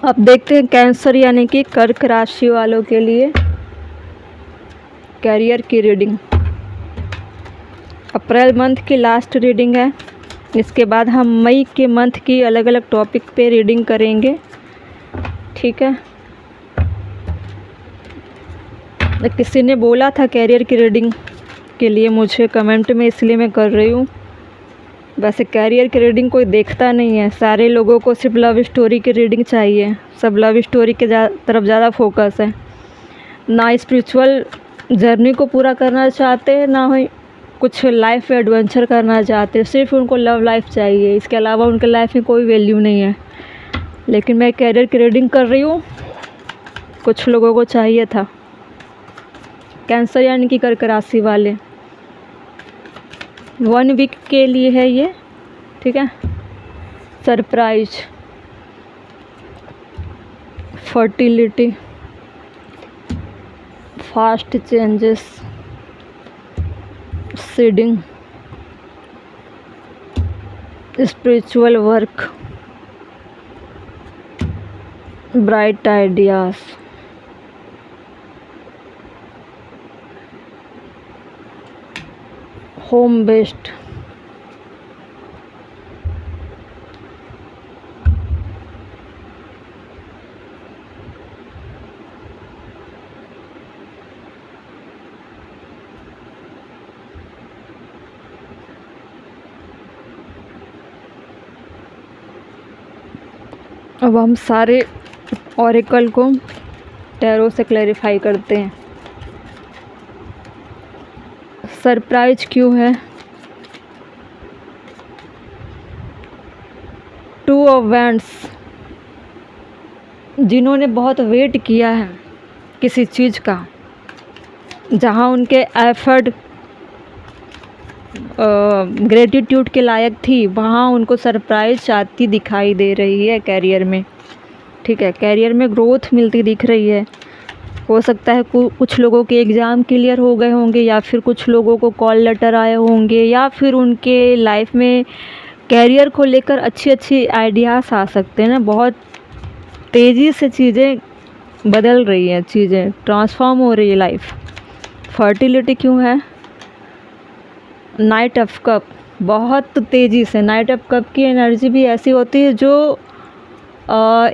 अब देखते हैं कैंसर यानी कि कर्क राशि वालों के लिए कैरियर की रीडिंग। अप्रैल मंथ की लास्ट रीडिंग है। इसके बाद हम मई के मंथ की अलग अलग टॉपिक पे रीडिंग करेंगे, ठीक है। किसी ने बोला था कैरियर की रीडिंग के लिए मुझे कमेंट में, इसलिए मैं कर रही हूँ। वैसे कैरियर की रीडिंग कोई देखता नहीं है, सारे लोगों को सिर्फ लव स्टोरी की रीडिंग चाहिए। सब लव स्टोरी के तरफ ज़्यादा फोकस है, ना स्पिरिचुअल जर्नी को पूरा करना चाहते हैं, ना ही कुछ लाइफ में एडवेंचर करना चाहते हैं। सिर्फ उनको लव लाइफ चाहिए, इसके अलावा उनके लाइफ में कोई वैल्यू नहीं है। लेकिन मैं कैरियर की रीडिंग कर रही हूँ, कुछ लोगों को चाहिए था। कैंसर यानी कि कर्क राशि वाले 1 वीक के लिए है ये, ठीक है। Surprise, fertility, fast changes, seeding, spiritual work, bright ideas, home based, अब हम सारे ऑरेकल को टैरो से क्लैरिफाई करते हैं। सरप्राइज क्यों है? 2 ऑफ वैंड्स, जिन्होंने बहुत वेट किया है किसी चीज़ का, जहाँ उनके एफर्ट ग्रेटिट्यूड के लायक थी, वहाँ उनको सरप्राइज आती दिखाई दे रही है कैरियर में, ठीक है। कैरियर में ग्रोथ मिलती दिख रही है। हो सकता है कुछ लोगों के एग्ज़ाम क्लियर हो गए होंगे, या फिर कुछ लोगों को कॉल लेटर आए होंगे, या फिर उनके लाइफ में कैरियर को लेकर अच्छी आइडियाज़ आ सकते हैं ना। बहुत तेज़ी से चीज़ें बदल रही हैं, चीज़ें ट्रांसफॉर्म हो रही है लाइफ। फर्टिलिटी क्यों है? नाइट ऑफ कप, बहुत तेज़ी से नाइट ऑफ कप की एनर्जी भी ऐसी होती है जो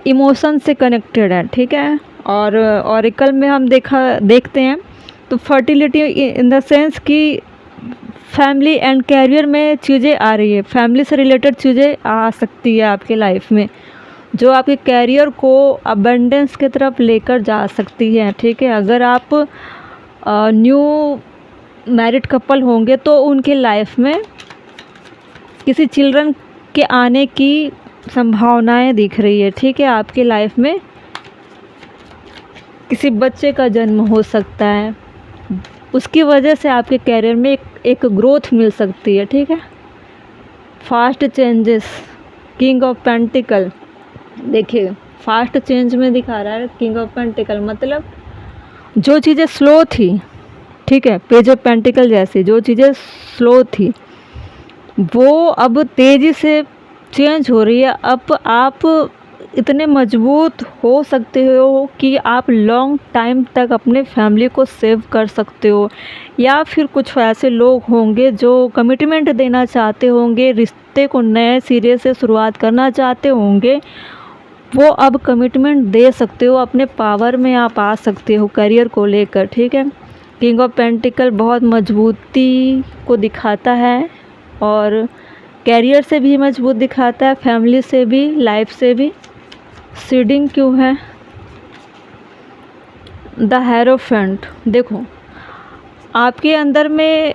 इमोशन से कनेक्टेड है, ठीक है। और ऑरेकल में हम देखते हैं तो फर्टिलिटी इन द सेंस कि फैमिली एंड कैरियर में चीज़ें आ रही है, फैमिली से रिलेटेड चीज़ें आ सकती है आपके लाइफ में, जो आपके कैरियर को अबंडेंस की तरफ लेकर जा सकती है, ठीक है। अगर आप न्यू मैरिड कपल होंगे तो उनके लाइफ में किसी चिल्ड्रन के आने की संभावनाएं दिख रही है, ठीक है। आपके लाइफ में किसी बच्चे का जन्म हो सकता है, उसकी वजह से आपके कैरियर में एक ग्रोथ मिल सकती है, ठीक है। Fast changes, king of pentacle, देखिए फास्ट चेंज में दिखा रहा है किंग ऑफ पेंटिकल, मतलब जो चीज़ें स्लो थी, ठीक है, पेज ऑफ पेंटिकल जैसी जो चीज़ें स्लो थी वो अब तेज़ी से चेंज हो रही है। अब आप इतने मजबूत हो सकते हो कि आप लॉन्ग टाइम तक अपने फैमिली को सेव कर सकते हो, या फिर कुछ ऐसे लोग होंगे जो कमिटमेंट देना चाहते होंगे, रिश्ते को नए सिरे से शुरुआत करना चाहते होंगे, वो अब कमिटमेंट दे सकते हो, अपने पावर में आप आ सकते हो करियर को लेकर, ठीक है। किंग ऑफ पेंटिकल बहुत मजबूती को दिखाता है, और कैरियर से भी मजबूत दिखाता है, फैमिली से भी, लाइफ से भी। सीडिंग क्यों है? द हेरोफेंट, देखो आपके अंदर में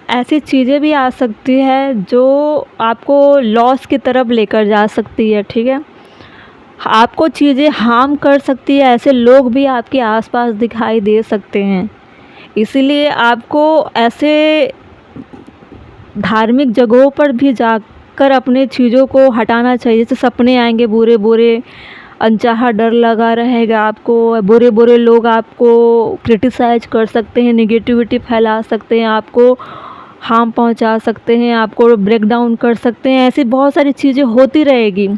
ऐसी चीज़ें भी आ सकती है जो आपको लॉस की तरफ लेकर जा सकती है, ठीक है। आपको चीज़ें हार्म कर सकती है, ऐसे लोग भी आपके आसपास दिखाई दे सकते हैं। इसीलिए आपको ऐसे धार्मिक जगहों पर भी जाकर अपने चीज़ों को हटाना चाहिए। जैसे सपने आएंगे बुरे बुरे, अनचाहा डर लगा रहेगा आपको, बुरे बुरे लोग आपको क्रिटिसाइज कर सकते हैं, नेगेटिविटी फैला सकते हैं, आपको हार्म पहुंचा सकते हैं, आपको ब्रेक डाउन कर सकते हैं। ऐसी बहुत सारी चीज़ें होती रहेगी।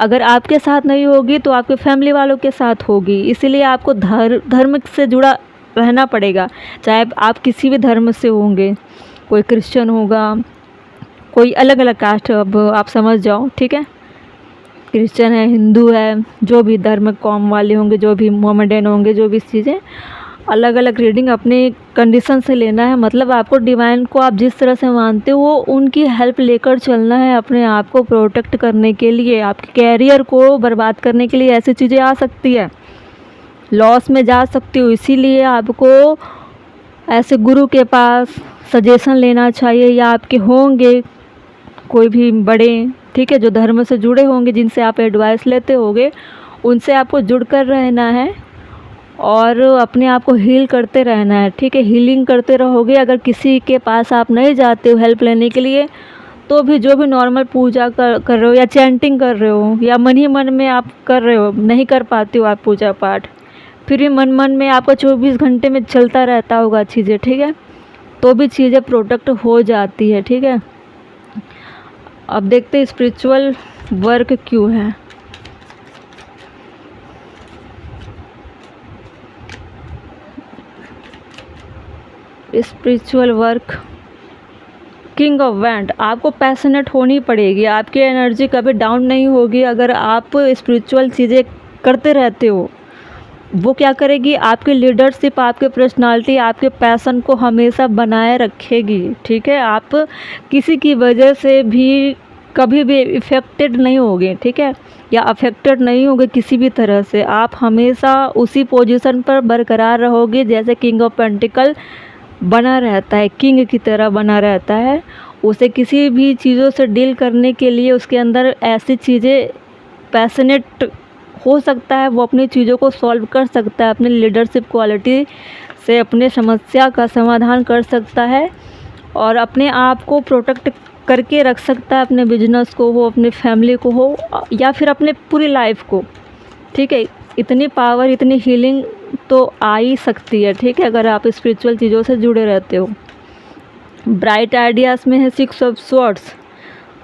अगर आपके साथ नहीं होगी तो आपके फैमिली वालों के साथ होगी। इसीलिए आपको धर्म से जुड़ा रहना पड़ेगा, चाहे आप किसी भी धर्म से होंगे, कोई क्रिश्चियन होगा, कोई अलग अलग कास्ट, अब आप समझ जाओ, ठीक है। क्रिश्चियन है, हिंदू है, जो भी धर्म कौम वाले होंगे, जो भी मोहम्मडन होंगे, जो भी चीज़ें, अलग अलग रीडिंग अपने कंडीशन से लेना है। मतलब आपको डिवाइन को आप जिस तरह से मानते हो उनकी हेल्प लेकर चलना है, अपने आप को प्रोटेक्ट करने के लिए, आपके कैरियर को बर्बाद करने के लिए ऐसी चीज़ें आ सकती है, लॉस में जा सकती हो। इसीलिए आपको ऐसे गुरु के पास सजेशन लेना चाहिए, या आपके होंगे कोई भी बड़े, ठीक है, जो धर्म से जुड़े होंगे, जिनसे आप एडवाइस लेते होगे, उनसे आपको जुड़ कर रहना है और अपने आप को हील करते रहना है, ठीक है। हीलिंग करते रहोगे। अगर किसी के पास आप नहीं जाते हो हेल्प लेने के लिए, तो भी जो भी नॉर्मल पूजा कर रहे हो, या चैंटिंग कर रहे हो, या मन ही मन में आप कर रहे हो, नहीं कर पाते हो आप पूजा पाठ, फिर भी मन मन में आपका 24 घंटे में चलता रहता होगा चीज़ें, ठीक है, तो भी चीज़ें प्रोटेक्ट हो जाती है, ठीक है। अब देखते हैं स्पिरिचुअल वर्क क्यों है। Spiritual work, king of wand, आपको पैशनेट होनी पड़ेगी, आपकी एनर्जी कभी डाउन नहीं होगी अगर आप स्पिरिचुअल चीज़ें करते रहते हो। वो क्या करेगी, आपकी लीडरशिप, आपकी पर्सनालिटी, आपके पैशन को हमेशा बनाए रखेगी, ठीक है। आप किसी की वजह से भी कभी भी इफ़ेक्टेड नहीं होगे, ठीक है, या अफेक्टेड नहीं होगे किसी भी तरह से। आप हमेशा उसी पोजीशन पर बरकरार रहोगे जैसे किंग ऑफ पेंटिकल बना रहता है, किंग की तरह बना रहता है। उसे किसी भी चीज़ों से डील करने के लिए उसके अंदर ऐसी चीज़ें, पैशनेट हो सकता है, वो अपनी चीज़ों को सॉल्व कर सकता है, अपनी लीडरशिप क्वालिटी से अपने समस्या का समाधान कर सकता है और अपने आप को प्रोटेक्ट करके रख सकता है, अपने बिजनेस को हो, अपने फैमिली को हो, या फिर अपने पूरी लाइफ को, ठीक है। इतनी पावर, इतनी हीलिंग तो आ ही सकती है, ठीक है, अगर आप स्पिरिचुअल चीज़ों से जुड़े रहते हो। ब्राइट आइडियाज़ में है 6 ऑफ स्वॉर्ड्स।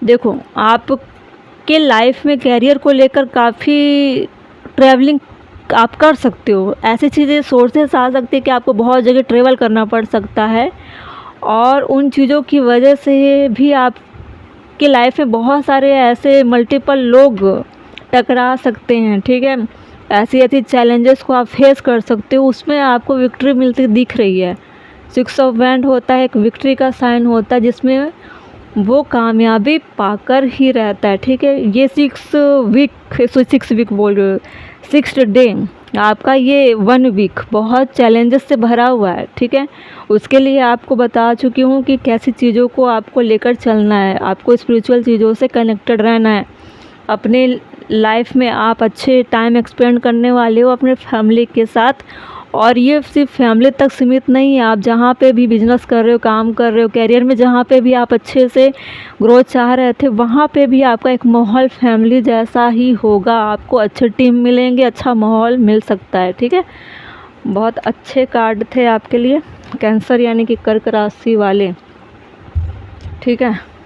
देखो, आपके लाइफ में कैरियर को लेकर काफ़ी ट्रैवलिंग आप कर सकते हो, ऐसी चीज़ें सोर्सेस आ सकती है कि आपको बहुत जगह ट्रेवल करना पड़ सकता है, और उन चीज़ों की वजह से भी आपके लाइफ में बहुत सारे ऐसे मल्टीपल लोग टकरा सकते हैं, ठीक है। ऐसी ऐसी चैलेंजेस को आप फेस कर सकते हो, उसमें आपको विक्ट्री मिलती दिख रही है। 6 ऑफ वैंड होता है, एक विक्ट्री का साइन होता है, जिसमें वो कामयाबी पाकर ही रहता है, ठीक है। ये 6 वीक बोल रहे हो, 6 डे, आपका ये 1 वीक बहुत चैलेंजेस से भरा हुआ है, ठीक है। उसके लिए आपको बता चुकी हूँ कि कैसी चीज़ों को आपको लेकर चलना है, आपको स्पिरिचुअल चीज़ों से कनेक्टेड रहना है। अपने लाइफ में आप अच्छे टाइम एक्सपेंड करने वाले हो अपने फैमिली के साथ, और ये सिर्फ फैमिली तक सीमित नहीं है। आप जहाँ पे भी बिजनेस कर रहे हो, काम कर रहे हो, कैरियर में जहाँ पे भी आप अच्छे से ग्रोथ चाह रहे थे, वहाँ पे भी आपका एक माहौल फैमिली जैसा ही होगा। आपको अच्छे टीम मिलेंगे, अच्छा माहौल मिल सकता है, ठीक है। बहुत अच्छे कार्ड थे आपके लिए, कैंसर यानी कि कर्क राशि वाले, ठीक है।